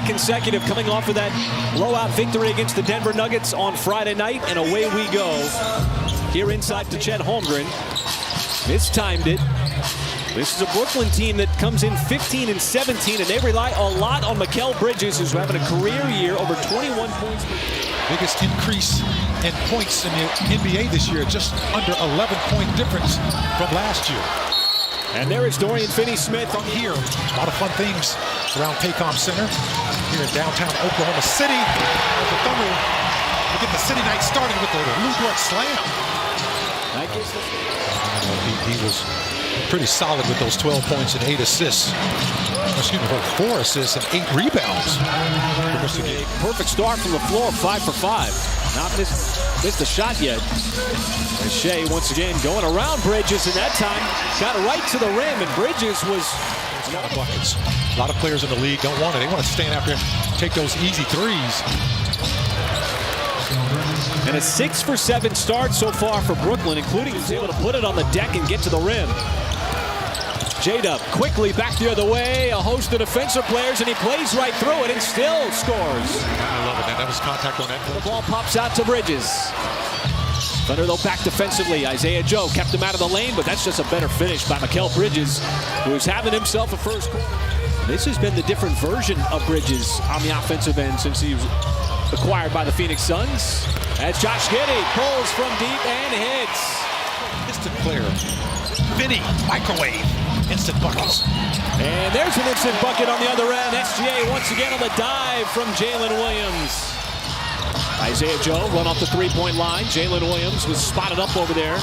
consecutive coming off of that blowout victory against the Denver Nuggets on Friday night. And away we go. Here inside to Chet Holmgren. Mistimed it. This is a Brooklyn team that comes in 15 and 17, and they rely a lot on Mikal Bridges, who's having a career year, over 21 points. Biggest increase in points in the NBA this year, just under 11-point difference from last year. And there is Dorian Finney-Smith from here. A lot of fun things around Paycom Center here in downtown Oklahoma City. As the Thunder will get the city night started with the Lou Dort slam. He was pretty solid with those 12 points and 8 assists. Excuse me, 4 assists and 8 rebounds. Perfect start from the floor, 5 for 5. Not missed a shot yet. And Shea once again going around Bridges, and that time got it right to the rim, and Bridges was a lot of buckets. A lot of players in the league don't want it. They want to stand out there and take those easy threes. And a 6 for 7 start so far for Brooklyn, including he's able to put it on the deck and get to the rim. J-Dub quickly back the other way, a host of defensive players, and he plays right through it and still scores. I love it, man. That was contact on that. The ball pops out to Bridges. Thunder, though, back defensively. Isaiah Joe kept him out of the lane, but that's just a better finish by Mikal Bridges, who's having himself a first quarter. This has been the different version of Bridges on the offensive end since he was acquired by the Phoenix Suns. As Josh Giddey pulls from deep and hits. Instant player. Vinny, microwave. Instant buckets. And there's an instant bucket on the other end. SGA once again on the dive from Jalen Williams. Isaiah Joe run off the three-point line. Jalen Williams was spotted up over there.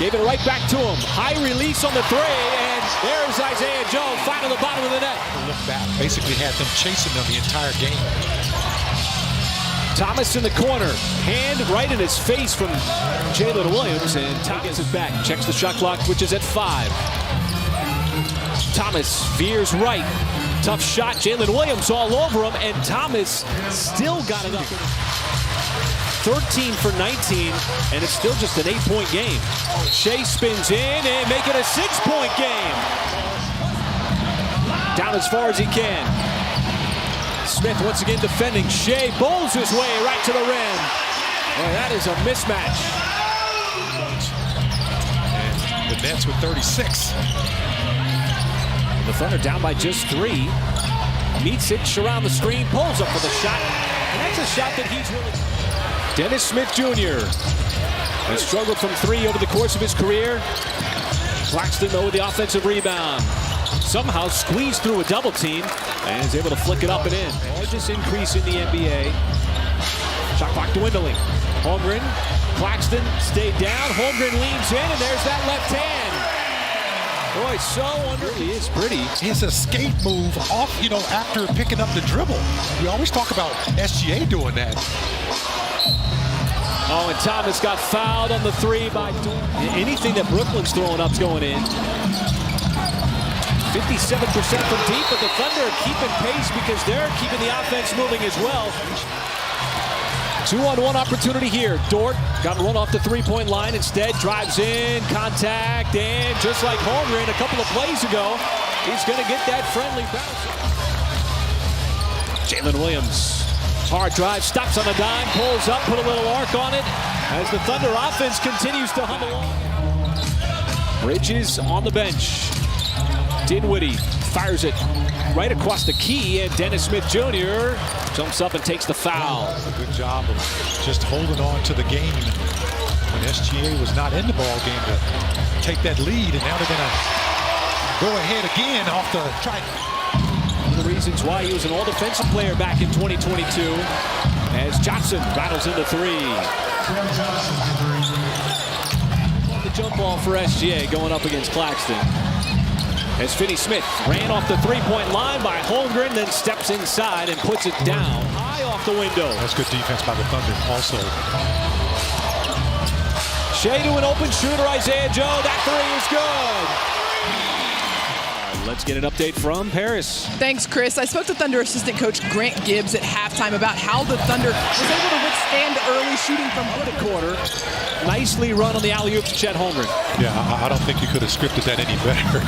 Gave it right back to him. High release on the three, and there's Isaiah Joe finding the bottom of the net. Look back. Basically had them chasing them the entire game. Thomas in the corner, hand right in his face from Jalen Williams, and Thomas is back. Checks the shot clock, which is at 5. Thomas veers right. Tough shot. Jalen Williams all over him, and Thomas still got it up. 13 for 19, and it's still just an 8-point game. Shea spins in and make it a 6-point game. Down as far as he can. Smith once again defending. Shea bowls his way right to the rim. Well, that is a mismatch. And the Nets with 36. The Thunder down by just 3. Meets it around the screen, pulls up for the shot. And that's a shot that he's really... Dennis Smith Jr. has struggled from 3 over the course of his career. Claxton, though, with the offensive rebound. Somehow squeezed through a double team and is able to flick it up and in. Largest increase in the NBA. Shot clock dwindling. Holmgren, Claxton stayed down. Holmgren leans in, and there's that left hand. Boy, so under. He is pretty. His escape move off, after picking up the dribble. We always talk about SGA doing that. Oh, and Thomas got fouled on the 3 by Dort. Anything that Brooklyn's throwing up's going in. 57% from deep, but the Thunder are keeping pace because they're keeping the offense moving as well. 2-on-1 opportunity here. Dort got run off the three-point line. Instead, drives in, contact, and just like Holmgren a couple of plays ago, he's going to get that friendly bounce. Jalen Williams, hard drive, stops on a dime, pulls up, put a little arc on it as the Thunder offense continues to hum along. Bridges on the bench. Dinwiddie fires it right across the key, and Dennis Smith Jr. jumps up and takes the foul. A good job of just holding on to the game when SGA was not in the ball game to take that lead, and now they're going to go ahead again off the try. One of the reasons why he was an all-defensive player back in 2022 as Johnson battles into 3. The jump ball for SGA going up against Claxton. As Finney-Smith ran off the three-point line by Holmgren, then steps inside and puts it down high off the window. That's good defense by the Thunder also. Shea to an open shooter, Isaiah Joe. That 3 is good. Let's get an update from Paris. Thanks, Chris. I spoke to Thunder assistant coach Grant Gibbs at halftime about how the Thunder was able to withstand early shooting from the quarter. Nicely run on the alley-oop to Chet Holmgren. Yeah, I don't think you could have scripted that any better.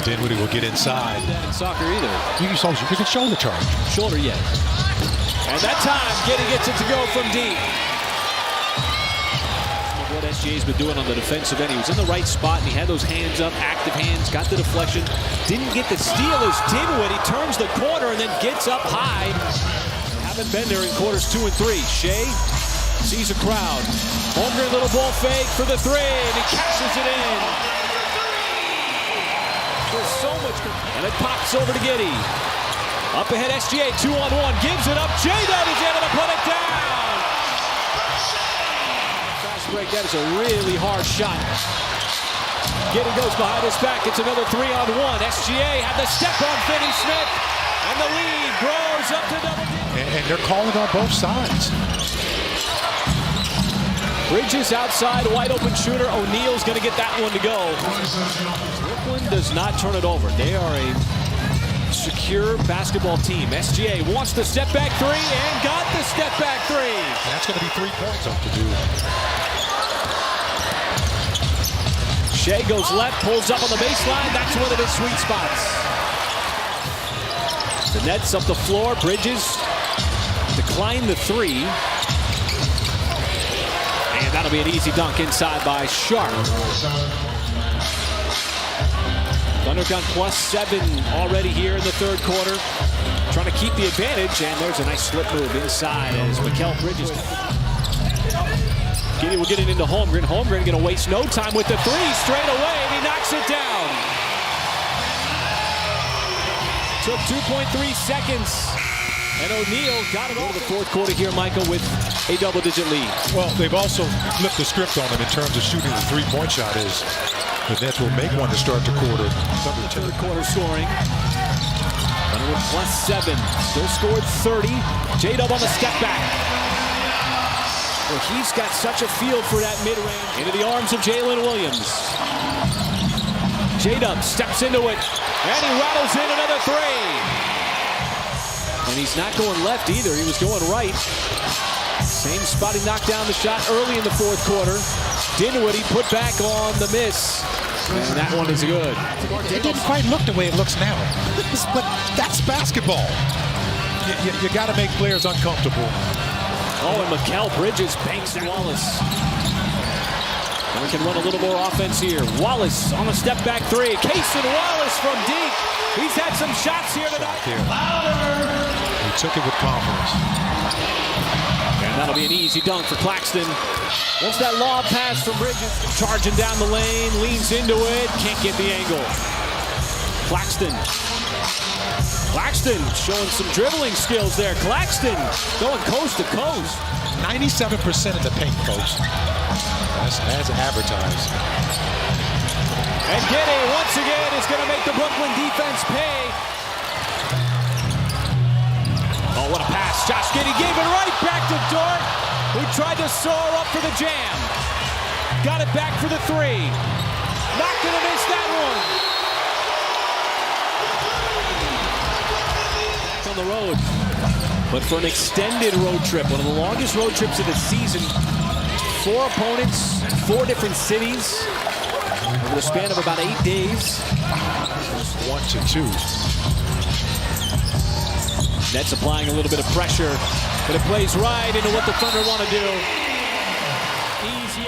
Dinwiddie will get inside. Not in soccer either. You can shoulder charge. Shoulder, yes. And that time, Giddey gets it to go from deep. What SGA's been doing on the defensive end. He was in the right spot, and he had those hands up, active hands, got the deflection. Didn't get the steal as Dinwiddie turns the corner and then gets up high. Haven't been there in quarters 2 and 3. Shea sees a crowd. Holmgren, little ball fake for the three, and he cashes it in. There's so much, and it pops over to Giddey. Up ahead, SGA, 2-on-1, gives it up. J-Dub is able to put it down. Fast break, that is a really hard shot. Giddey goes behind his back, it's another 3-on-1. SGA had the step on Finney-Smith, and the lead grows up to double digits. And they're calling on both sides. Bridges outside, wide open shooter. O'Neal's going to get that one to go. Brooklyn does not turn it over. They are a secure basketball team. SGA wants the step back three and got the step back three. And that's going to be 3 points up to do. Shea goes left, pulls up on the baseline. That's one of his sweet spots. The Nets up the floor. Bridges declined the three. And that'll be an easy dunk inside by Sharp. Thunder gun +7 already here in the third quarter. Trying to keep the advantage, and there's a nice slip move inside as Mikal Bridges. Giddey will get it into Holmgren. Holmgren going to waste no time with the three straight away, and he knocks it down. Took 2.3 seconds. And O'Neal got it over the fourth quarter here, Michael, with a double-digit lead. Well, they've also flipped the script on them in terms of shooting the three-point shot. Is the Nets will make one to start the quarter. Third quarter scoring. Thunder with +7. Still scored 30. J-Dub on the step back. Well, he's got such a feel for that mid-range. Into the arms of Jalen Williams. J-Dub steps into it, and he rattles in another three. And he's not going left either. He was going right. Same spot he knocked down the shot early in the fourth quarter. Dinwiddie put back on the miss. And that one is good. It didn't quite look the way it looks now. But that's basketball. You got to make players uncomfortable. Oh, and Mikal Bridges banks to Wallace. And we can run a little more offense here. Wallace on a step-back three. Cason Wallace from deep. He's had some shots here tonight. He took it with confidence. And that'll be an easy dunk for Claxton. Once that lob pass from Bridges, charging down the lane, leans into it, can't get the angle. Claxton showing some dribbling skills there. Claxton going coast to coast. 97% in the paint, folks. That's advertised. And Giddey, once again, is going to make the Brooklyn defense pay. Oh, what a pass. Josh Giddey gave it right back to Dort, who tried to soar up for the jam. Got it back for the three. Not going to miss that one. Back on the road. But for an extended road trip, one of the longest road trips of the season. 4 opponents, 4 different cities. Over the span of about 8 days. 1-2. Nets applying a little bit of pressure, but it plays right into what the Thunder want to do. Easy.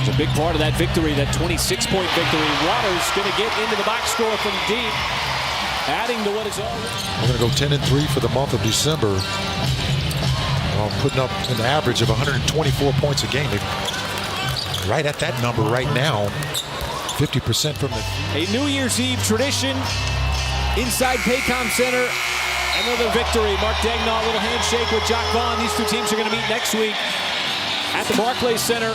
It's a big part of that victory, that 26-point victory. Waters going to get into the box score from deep, adding to what is already. We're going to go 10-3 for the month of December. Putting up an average of 124 points a game. Right at that number right now. 50% from the... A New Year's Eve tradition inside Paycom Center. Another victory. Mark Daigneault, little handshake with Jacques Vaughn. These two teams are going to meet next week at the Barclays Center.